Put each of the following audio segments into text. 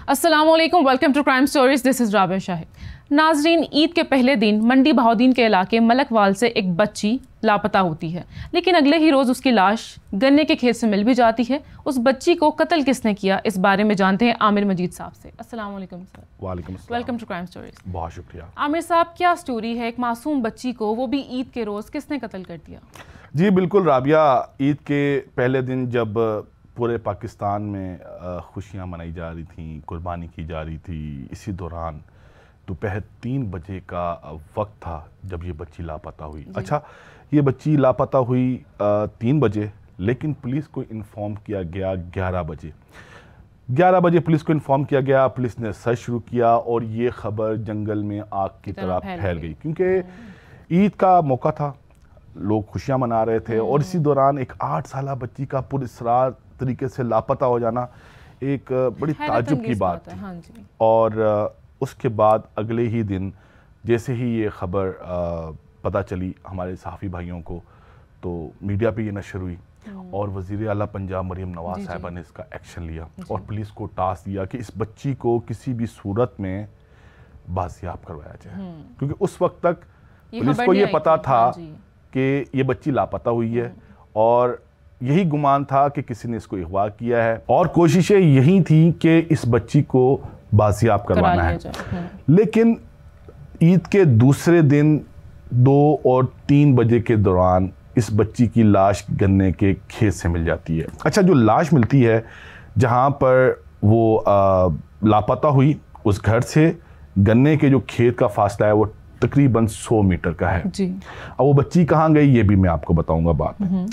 अस्सलामुअलैकुम, welcome to crime stories. This is Rabia Shahid. नाजरीन, ईद के पहले दिन मंडी बहाउद्दीन के इलाके मलकवाल से एक बच्ची लापता होती है, लेकिन अगले ही रोज़ उसकी लाश गन्ने के खेत से मिल भी जाती है। उस बच्ची को कत्ल किसने किया, इस बारे में जानते हैं आमिर मजीद साहब से। अस्सलामुअलैकुम सर। वालेकुम अस्सलाम। Welcome to crime stories. बहुत शुक्रिया। आमिर साहब, क्या स्टोरी है? एक मासूम बच्ची को, वो भी ईद के रोज़, किसने कत्ल कर दिया? जी बिल्कुल राबिया, ईद के पहले दिन जब पूरे पाकिस्तान में खुशियां मनाई जा रही थी, कुर्बानी की जा रही थी, इसी दौरान दोपहर 3 बजे का वक्त था जब ये बच्ची लापता हुई। अच्छा, ये बच्ची लापता हुई 3 बजे, लेकिन पुलिस को इन्फॉर्म किया गया 11 बजे। 11 बजे पुलिस को इन्फॉर्म किया गया, पुलिस ने सर्च शुरू किया और ये खबर जंगल में आग की तरह फैल गई, क्योंकि ईद का मौका था, लोग खुशियां मना रहे थे और इसी दौरान एक 8 साल बच्ची का पुरअसरार तरीके से लापता हो जाना एक बड़ी ताज्जुब की बात थी। हाँ जी। और उसके बाद अगले ही दिन जैसे ही ये खबर पता चली हमारे सहाफ़ी भाइयों को, तो मीडिया पे ये नशर हुई और वज़ीर आला पंजाब मरीम नवाज साहिबा ने इसका एक्शन लिया और पुलिस को टास्क दिया कि इस बच्ची को किसी भी सूरत में बाजियाब करवाया जाए, क्योंकि उस वक्त तक पुलिस को ये पता था कि ये बच्ची लापता हुई है और यही गुमान था कि किसी ने इसको अगवा किया है और कोशिशें यही थी कि इस बच्ची को बाजियाब करवाना है। लेकिन ईद के दूसरे दिन 2 और 3 बजे के दौरान इस बच्ची की लाश गन्ने के खेत से मिल जाती है। अच्छा, जो लाश मिलती है जहां पर वो लापता हुई, उस घर से गन्ने के जो खेत का फासला है वो तकरीबन 100 मीटर का है जी। अब वो बच्ची कहाँ गई ये भी मैं आपको बताऊंगा बाद में।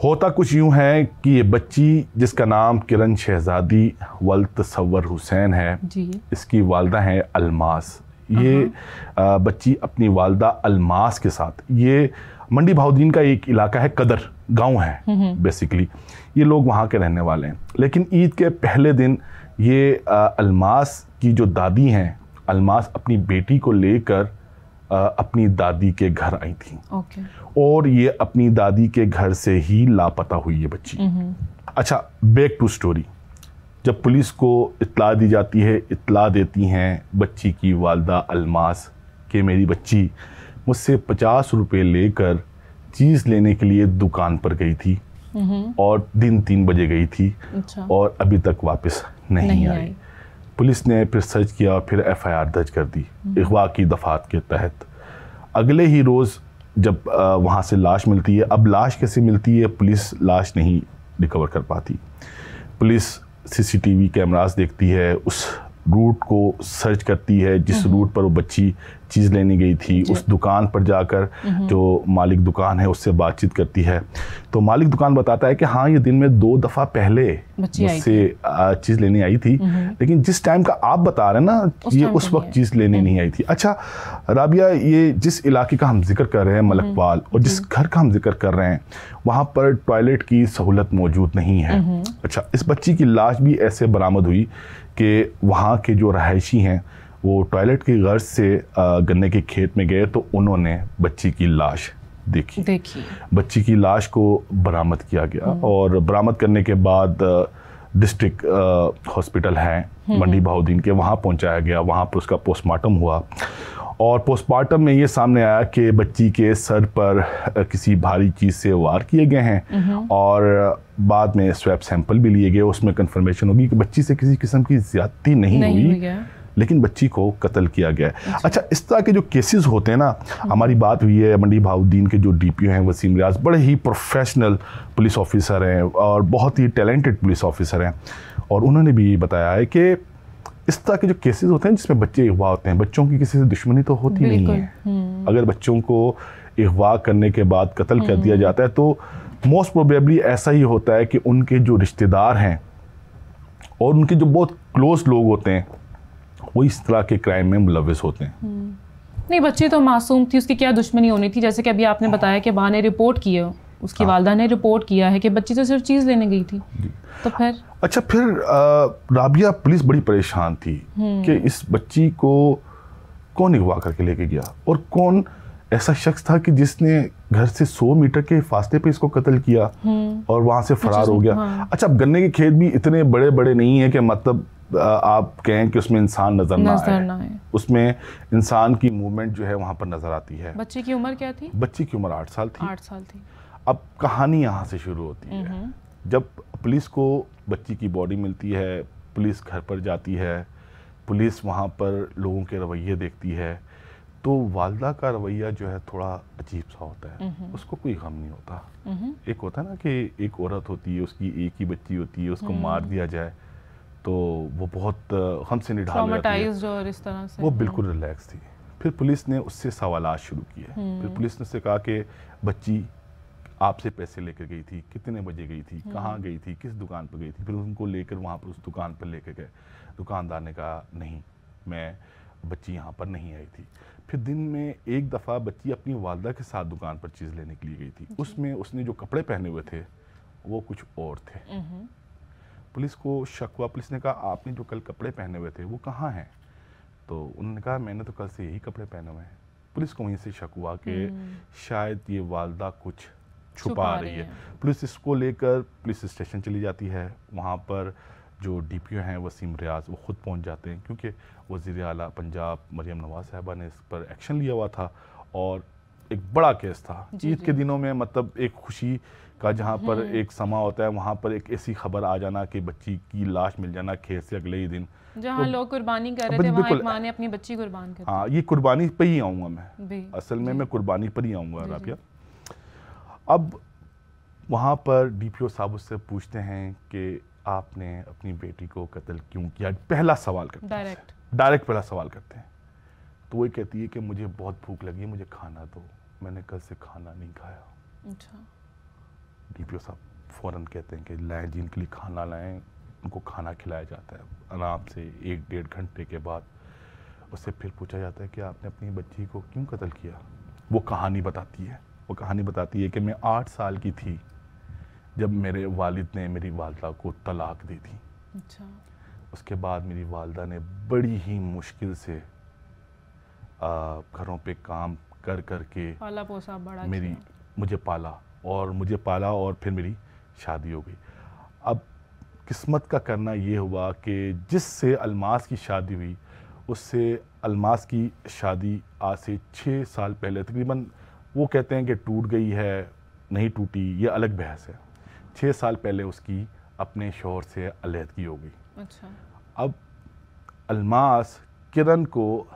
होता कुछ यूं है कि ये बच्ची, जिसका नाम किरण शहजादी वल तसव्वुर हुसैन है जी। इसकी वालदा है अलमास। ये बच्ची अपनी वालदा अलमास के साथ, ये मंडी बहाउद्दीन का एक इलाका है, कदर गांव है बेसिकली, ये लोग वहाँ के रहने वाले हैं। लेकिन ईद के पहले दिन ये अलमास की जो दादी हैं, अलमास अपनी बेटी को लेकर अपनी दादी के घर आई थी और ये अपनी दादी के घर से ही लापता हुई ये बच्ची। अच्छा, बैक टू स्टोरी। जब पुलिस को इत्तला दी जाती है, इत्तला देती हैं बच्ची की वालदा अलमास कि मेरी बच्ची मुझसे 50 रुपये लेकर चीज़ लेने के लिए दुकान पर गई थी और दिन 3 बजे गई थी और अभी तक वापस नहीं आई। पुलिस ने फिर सर्च किया, फिर FIR दर्ज कर दी अगवा की दफात के तहत। अगले ही रोज़ जब वहाँ से लाश मिलती है, अब लाश कैसे मिलती है, पुलिस लाश नहीं रिकवर कर पाती। पुलिस CCTV कैमरास देखती है, उस रूट को सर्च करती है जिस रूट पर वो बच्ची चीज़ लेने गई थी। उस दुकान पर जाकर जो मालिक दुकान है उससे बातचीत करती है, तो मालिक दुकान बताता है कि हाँ, ये दिन में 2 दफ़ा पहले मुझसे चीज़ लेने आई थी, लेकिन जिस टाइम का आप बता रहे हैं ना, ये उस वक्त चीज़ लेने नहीं आई थी। अच्छा राबिया, ये जिस इलाके का हम जिक्र कर रहे हैं मलकवाल, और जिस घर का हम जिक्र कर रहे हैं, वहाँ पर टॉयलेट की सहूलत मौजूद नहीं है। अच्छा, इस बच्ची की लाश भी ऐसे बरामद हुई कि वहाँ के जो रहायशी हैं वो टॉयलेट की गर्ज से गन्ने के खेत में गए, तो उन्होंने बच्ची की लाश देखी। बच्ची की लाश को बरामद किया गया और बरामद करने के बाद डिस्ट्रिक्ट हॉस्पिटल है मंडी बहाउद्दीन के, वहाँ पहुँचाया गया। वहाँ पर उसका पोस्टमार्टम हुआ और पोस्टमार्टम में ये सामने आया कि बच्ची के सर पर किसी भारी चीज़ से वार किए गए हैं और बाद में स्वैब सैंपल भी लिए गए। उसमें कंफर्मेशन होगी कि बच्ची से किसी किस्म की ज़्यादती नहीं हुई, लेकिन बच्ची को कत्ल किया गया है। अच्छा, इस तरह के जो केसेस होते हैं ना, हमारी बात हुई है मंडी बहाउद्दीन के जो DPO हैं वसीम रियाज, बड़े ही प्रोफेशनल पुलिस ऑफिसर हैं और बहुत ही टैलेंटेड पुलिस ऑफिसर हैं, और उन्होंने भी बताया है कि इस तरह के जो केसेस होते हैं जिसमें बच्चे अगवा होते हैं, बच्चों की किसी से दुश्मनी तो होती नहीं है। अगर बच्चों को अगवा करने के बाद कत्ल कर दिया जाता है तो मोस्ट प्रोबेबली ऐसा ही होता है कि उनके जो रिश्तेदार हैं और उनके जो बहुत क्लोज लोग होते हैं वो इस तरह के क्राइम में मुलविस होते हैं। नहीं, बच्ची तो मासूम थी, उसकी क्या दुश्मनी होनी थी? जैसे कि अभी आपने बताया कि बा ने रिपोर्ट की है, उसकी वालदा ने रिपोर्ट किया है कि बच्ची तो सिर्फ चीज़ लेने गई थी, तो फिर अच्छा, फिर राबिया, पुलिस बड़ी परेशान थी कि इस बच्ची को कौन अगवा करके लेके गया और कौन ऐसा शख्स था कि जिसने घर से 100 मीटर के फासले पे इसको कत्ल किया और वहाँ से फरार हो गया। अच्छा, अब गन्ने के खेत भी इतने बड़े बड़े नहीं है कि मतलब आप कहें कि उसमें इंसान नजर ना आए। उसमें इंसान की मूवमेंट जो है वहाँ पर नजर आती है। बच्चे की उम्र क्या थी? बच्ची की उम्र 8 साल थी। 8 साल थी। अब कहानी यहाँ से शुरू होती है। जब पुलिस को बच्ची की बॉडी मिलती है, पुलिस घर पर जाती है, पुलिस वहाँ पर लोगों के रवैये देखती है, तो वालदा का रवैया जो है थोड़ा अजीब सा होता है। उसको कोई गम नहीं होता। एक होता है ना कि एक औरत होती है, उसकी एक ही बच्ची होती है, उसको मार दिया जाए तो वो बहुत हमसे निढाल हो जाती है, और इस तरह से वो बिल्कुल रिलैक्स थी। फिर पुलिस ने उससे सवालात शुरू किए। फिर पुलिस ने उससे कहा कि बच्ची आपसे पैसे लेकर गई थी, कितने बजे गई थी, कहाँ गई थी, किस दुकान पर गई थी। फिर उनको लेकर वहाँ पर उस दुकान पर लेकर गए। दुकानदार ने कहा नहीं, मैं बच्ची यहाँ पर नहीं आई थी। फिर दिन में एक दफ़ा बच्ची अपनी वालदा के साथ दुकान पर चीज़ लेने के लिए गई थी। उसमें उसने जो कपड़े पहने हुए थे वो कुछ और थे। पुलिस को शक हुआ। पुलिस ने कहा आपने जो कल कपड़े पहने हुए थे वो कहाँ हैं? तो उन्होंने कहा मैंने तो कल से यही कपड़े पहने हुए हैं। पुलिस को वहीं से शक हुआ कि शायद ये वालदा कुछ छुपा रही है। पुलिस इसको लेकर पुलिस स्टेशन चली जाती है। वहाँ पर जो डीपीओ हैं वसीम रियाज, वो खुद पहुँच जाते हैं क्योंकि वज़ीर आला पंजाब मरियम नवाज़ साहिबा ने इस पर एक्शन लिया हुआ था और एक बड़ा केस था। ईद के दिनों में मतलब एक खुशी का जहाँ पर एक समा होता है, वहाँ पर एक ऐसी खबर आ जाना कि बच्ची की लाश मिल जाना खेत से अगले ही दिन, जहाँ लोग कुर्बानी कर रहे थे वहाँ एक माँ ने अपनी बच्ची कुर्बान कर दी। हाँ, ये कुर्बानी पर ही आऊँगा मैं, असल में मैं कुर्बानी पर ही आऊँगा राबिया। अब वहाँ पर डीपीओ साहब उससे पूछते हैं कि आपने अपनी बेटी को कत्ल क्यों किया? पहला सवाल करते हैं, डायरेक्ट पहला सवाल करते हैं। तो वो कहती है कि मुझे बहुत भूख लगी है, मुझे खाना दो, मैंने कल से खाना नहीं खाया। अच्छा। डीपीओ साहब फ़ौरन कहते हैं कि लाएं, जिनके लिए खाना लाएं, उनको खाना खिलाया जाता है। आराम से 1-1.5 घंटे के बाद उससे फिर पूछा जाता है कि आपने अपनी बच्ची को क्यों कत्ल किया? वो कहानी बताती है। वो कहानी बताती है कि मैं 8 साल की थी जब मेरे वालिद ने मेरी वालदा को तलाक दी थी। अच्छा। उसके बाद मेरी वालदा ने बड़ी ही मुश्किल से घरों पे काम कर कर के पाला पोसा बड़ा मुझे पाला और फिर मेरी शादी हो गई। अब किस्मत का करना ये हुआ कि जिससे अलमास की शादी हुई, उससे अलमास की शादी आज से 6 साल पहले तकरीबन, वो कहते हैं कि टूट गई है, नहीं टूटी, ये अलग बहस है। 6 साल पहले उसकी अपने शौहर से अलहदगी हो गई। अच्छा। अब अलमास किरण को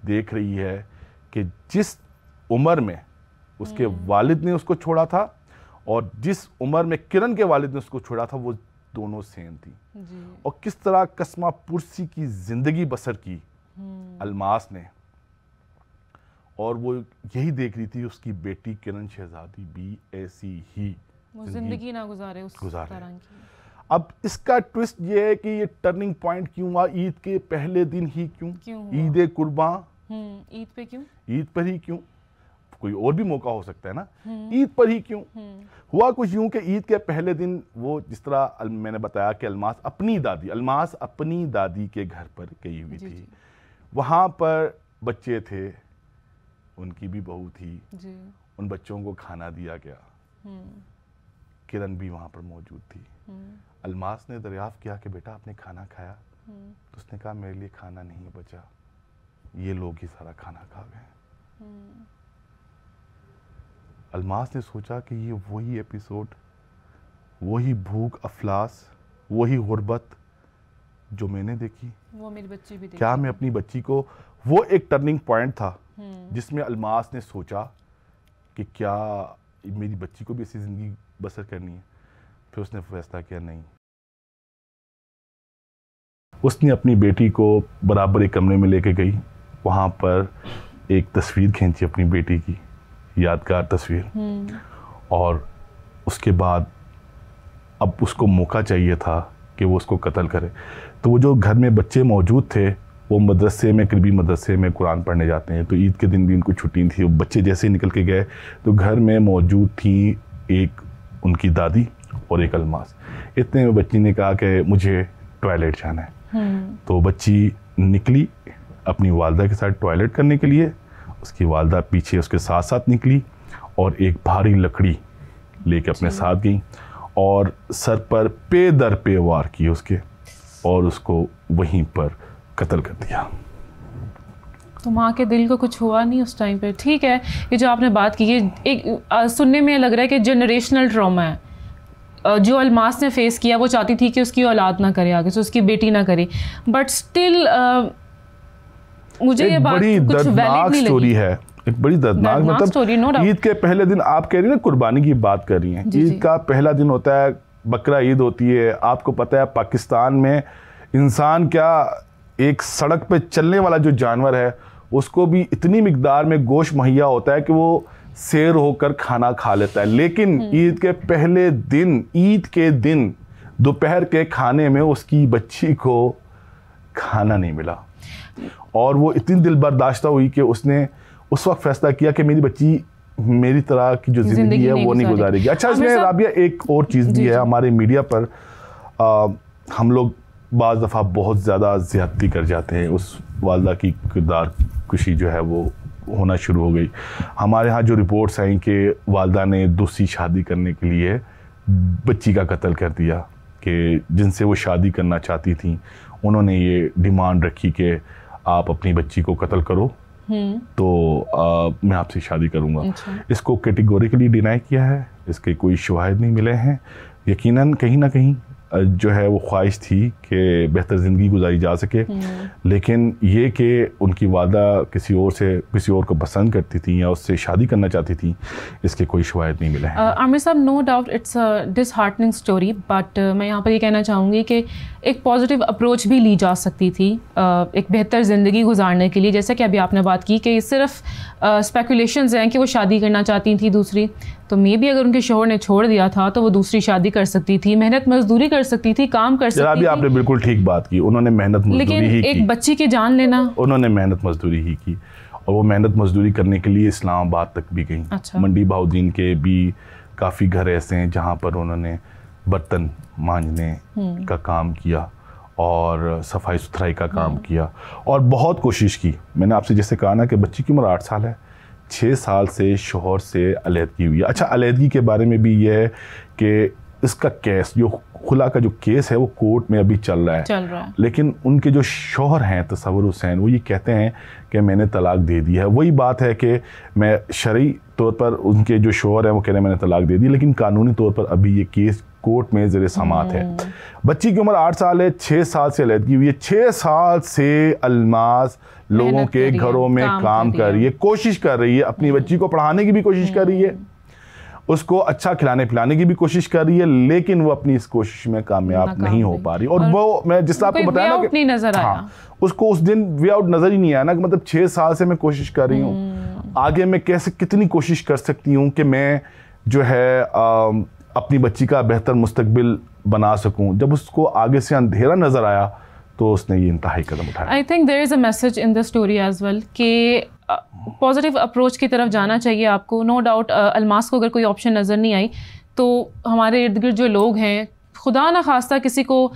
देख रही है कि जिस उम्र में उसके वालिद ने उसको छोड़ा था और जिस उम्र में किरण के वालिद ने उसको छोड़ा था वो दोनों सेम थी जी। और किस तरह कस्मा पुरसी की जिंदगी बसर की अलमास ने, और वो यही देख रही थी उसकी बेटी किरण शहजादी भी ऐसी ही जिंदगी ना गुजारे उस तरह की। अब इसका ट्विस्ट ये है कि ये टर्निंग पॉइंट क्यों हुआ? ईद के पहले दिन ही क्यों? ईद कुर्बान, ईद पे क्यों? ईद पर ही क्यों? कोई और भी मौका हो सकता है ना, ईद पर ही क्यों? हुआ कुछ यूं कि ईद के पहले दिन वो, जिस तरह मैंने बताया कि अलमास अपनी दादी के घर पर गई हुई थी। वहां पर बच्चे थे, उनकी भी बहू थी जी। उन बच्चों को खाना दिया गया। किरण भी वहां पर मौजूद थी। अलमास ने दरियाफ्त किया कि बेटा आपने खाना खाया? तो उसने कहा मेरे लिए खाना नहीं बचा, ये लोग ही सारा खाना खा गए। अलमास ने सोचा कि ये वही एपिसोड, वही भूख अफलास, वही गुर्बत जो मैंने देखी, वो मेरी बच्ची भी देखी। क्या मैं अपनी बच्ची को, वो एक टर्निंग पॉइंट था जिसमें अलमास ने सोचा कि क्या मेरी बच्ची को भी ऐसी जिंदगी बसर करनी है। फिर उसने फैसला किया नहीं। उसने अपनी बेटी को बराबर एक कमरे में लेके गई, वहाँ पर एक तस्वीर खींची अपनी बेटी की, यादगार तस्वीर। और उसके बाद अब उसको मौका चाहिए था कि वो उसको कत्ल करे। तो वो जो घर में बच्चे मौजूद थे, वो मदरसे में, करीबी मदरसे में कुरान पढ़ने जाते हैं, तो ईद के दिन भी उनको छुट्टी थी। वो बच्चे जैसे ही निकल के गए तो घर में मौजूद थी एक उनकी दादी और एक अलमास। इतने में बच्ची ने कहा कि मुझे टॉयलेट जाना है। तो बच्ची निकली अपनी वालदा के साथ टॉयलेट करने के लिए। उसकी वालदा पीछे उसके साथ साथ निकली और एक भारी लकड़ी लेके अपने साथ गई और सर पर पे दर पे वार किए उसके, और उसको वहीं पर कत्ल कर दिया। तो माँ के दिल को कुछ हुआ नहीं उस टाइम पे? ठीक है, ये जो आपने बात की है एक सुनने में लग रहा है कि जनरेशनल ट्रॉमा है जो अलमास ने फेस किया। वो चाहती थी कि उसकी औलाद ना करे आगे से, उसकी बेटी ना करे, बट स्टिल मुझे ये बात कुछ वैलिड नहीं स्टोरी है, एक बड़ी दर्दनाक मतलब ईद के पहले दिन आप कह रही हैं ना, कुर्बानी की बात कर रही हैं। ईद का पहला दिन होता है, बकरा ईद होती है। आपको पता है पाकिस्तान में इंसान क्या, एक सड़क पे चलने वाला जो जानवर है उसको भी इतनी मिकदार में गोश्त मुहैया होता है कि वो शेर होकर खाना खा लेता है। लेकिन ईद के पहले दिन, ईद के दिन दोपहर के खाने में उसकी बच्ची को खाना नहीं मिला और वो इतनी दिल बर्दाश्ता हुई कि उसने उस वक्त फैसला किया कि मेरी बच्ची मेरी तरह की जो जिंदगी है वो नहीं गुजारेगी। अच्छा, इसमें राबिया एक और चीज़ भी है, हमारे मीडिया पर हम लोग बाज़ दफ़ा बहुत ज़्यादा ज़्यादती कर जाते हैं। उस वालदा की किरदार कुशी जो है वो होना शुरू हो गई। हमारे यहाँ जो रिपोर्ट्स आई कि वालदा ने दूसरी शादी करने के लिए बच्ची का कत्ल कर दिया, कि जिनसे वो शादी करना चाहती थी उन्होंने ये डिमांड रखी कि आप अपनी बच्ची को कत्ल करो तो मैं आपसे शादी करूँगा। अच्छा। इसको कैटेगोरिकली डिनाई किया है, इसके कोई शवाहिद नहीं मिले हैं। यकीनन कहीं ना कहीं जो है वो ख्वाहिश थी कि बेहतर ज़िंदगी गुजारी जा सके, लेकिन ये कि उनकी वादा किसी और को पसंद करती थी या उससे शादी करना चाहती थी, इसके कोई शवाहिद नहीं मिले हैं। आमिर साहब, no doubt it's a disheartening story, but मैं यहाँ पर ये कहना चाहूँगी कि एक पॉजिटिव अप्रोच भी ली जा सकती थी एक बेहतर ज़िंदगी गुजारने के लिए। जैसा कि अभी आपने बात की कि सिर्फ स्पेकुलेशंस हैं कि वो शादी करना चाहती थी दूसरी, तो मे भी अगर उनके शोहर ने छोड़ दिया था तो वो दूसरी शादी कर सकती थी, मेहनत मजदूरी कर सकती थी, काम कर सकती थी। आपने बिल्कुल ठीक बात की, उन्होंने मेहनत मजदूरी ही की। एक बच्ची की जान लेना, उन्होंने मेहनत मजदूरी ही की और वो मेहनत मजदूरी करने के लिए इस्लामाबाद तक भी गई। अच्छा। मंडी बहाउद्दीन के भी काफ़ी घर ऐसे हैं जहाँ पर उन्होंने बर्तन मांजने का काम किया और सफाई सुथराई का काम किया और बहुत कोशिश की। मैंने आपसे जैसे कहा ना कि बच्ची की उम्र 8 साल है, 6 साल से शोहर से अलहदगी हुई है। अच्छा, अलहदगी के बारे में भी ये है कि इसका केस, जो खुला का जो केस है वो कोर्ट में अभी चल रहा है। लेकिन उनके जो शोहर हैं तसव्वुर हुसैन, वो ये कहते हैं कि मैंने तलाक दे दी है। वही बात है कि मैं शरई तौर पर उनके जो शोहर हैं वो कह रहे हैं मैंने तलाक दे दी, लेकिन कानूनी तौर पर अभी ये केस कोर्ट में ज़ेर समाअत है। बच्ची की उम्र 8 साल है, 6 साल से अलहदगी हुई है। 6 साल से अलमास लोगों के घरों में काम कर रही है, कोशिश कर रही है, अपनी बच्ची को पढ़ाने की भी कोशिश कर रही है, उसको अच्छा खिलाने पिलाने की भी कोशिश कर रही है, लेकिन वो अपनी इस कोशिश में कामयाब नहीं हो पा रही। और वो मैं जिस आपको बताया ना कि नजर आया, उसको उस दिन वे आउट नजर ही नहीं आया ना, कि मतलब 6 साल से मैं कोशिश कर रही हूँ, आगे मैं कैसे कितनी कोशिश कर सकती हूँ कि मैं जो है अपनी बच्ची का बेहतर मुस्तकबिल बना सकूँ। जब उसको आगे से अंधेरा नजर आया तो उसने ये इंतहाई कदम उठाया। I think there is a message in the story as well कि पॉजिटिव अप्रोच की तरफ जाना चाहिए आपको। नो डाउट अलमास को अगर कोई ऑप्शन नज़र नहीं आई तो हमारे इर्द गिर्द जो लोग हैं, खुदा ना खास्ता किसी को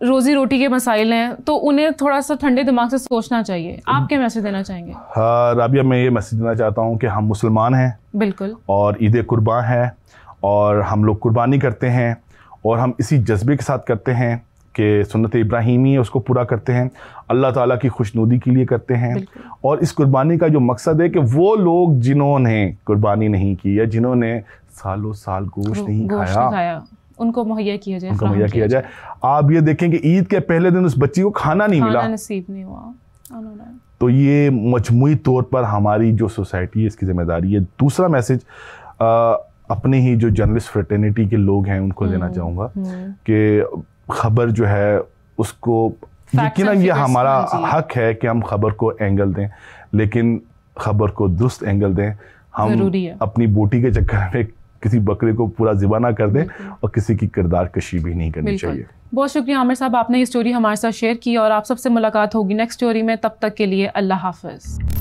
रोज़ी रोटी के मसाइल हैं तो उन्हें थोड़ा सा ठंडे दिमाग से सोचना चाहिए। आप क्या मैसेज देना चाहेंगे? हाँ राबिया, मैं ये मैसेज देना चाहता हूँ कि हम मुसलमान हैं, बिल्कुल, और ईद कुर्बान है और हम लोग कुर्बानी करते हैं और हम इसी जज्बे के साथ करते हैं कि सुन्नत इब्राहीमी है उसको पूरा करते हैं, अल्लाह ताला की खुशनुदी के लिए करते हैं। और इस कुर्बानी का जो मकसद है कि वो लोग जिन्होंने कुर्बानी नहीं की या जिन्होंने सालों साल गोश्त नहीं खाया उनको मुहैया किया जाए, उनको मुहैया किया जाए। आप ये देखें कि ईद के पहले दिन उस बच्ची को खाना नहीं मिला, नसीब नहीं हुआ। तो ये मजमूई तौर पर हमारी जो सोसाइटी है इसकी जिम्मेदारी है। दूसरा मैसेज अपने ही जो जर्नलिस्ट फ्रेटर्निटी के लोग हैं उनको देना चाहूँगा कि खबर जो है उसको यकीनन ये हमारा हक है कि हम खबर को एंगल दें, लेकिन खबर को दुरुस्त एंगल दें। हम अपनी बोटी के चक्कर में किसी बकरे को पूरा ज़िबा ना कर दें और किसी की किरदार कशी भी नहीं करनी चाहिए। बहुत शुक्रिया आमिर साहब, आपने ये स्टोरी हमारे साथ शेयर की और आप सबसे मुलाकात होगी नेक्स्ट स्टोरी में। तब तक के लिए अल्लाह हाफ़िज़।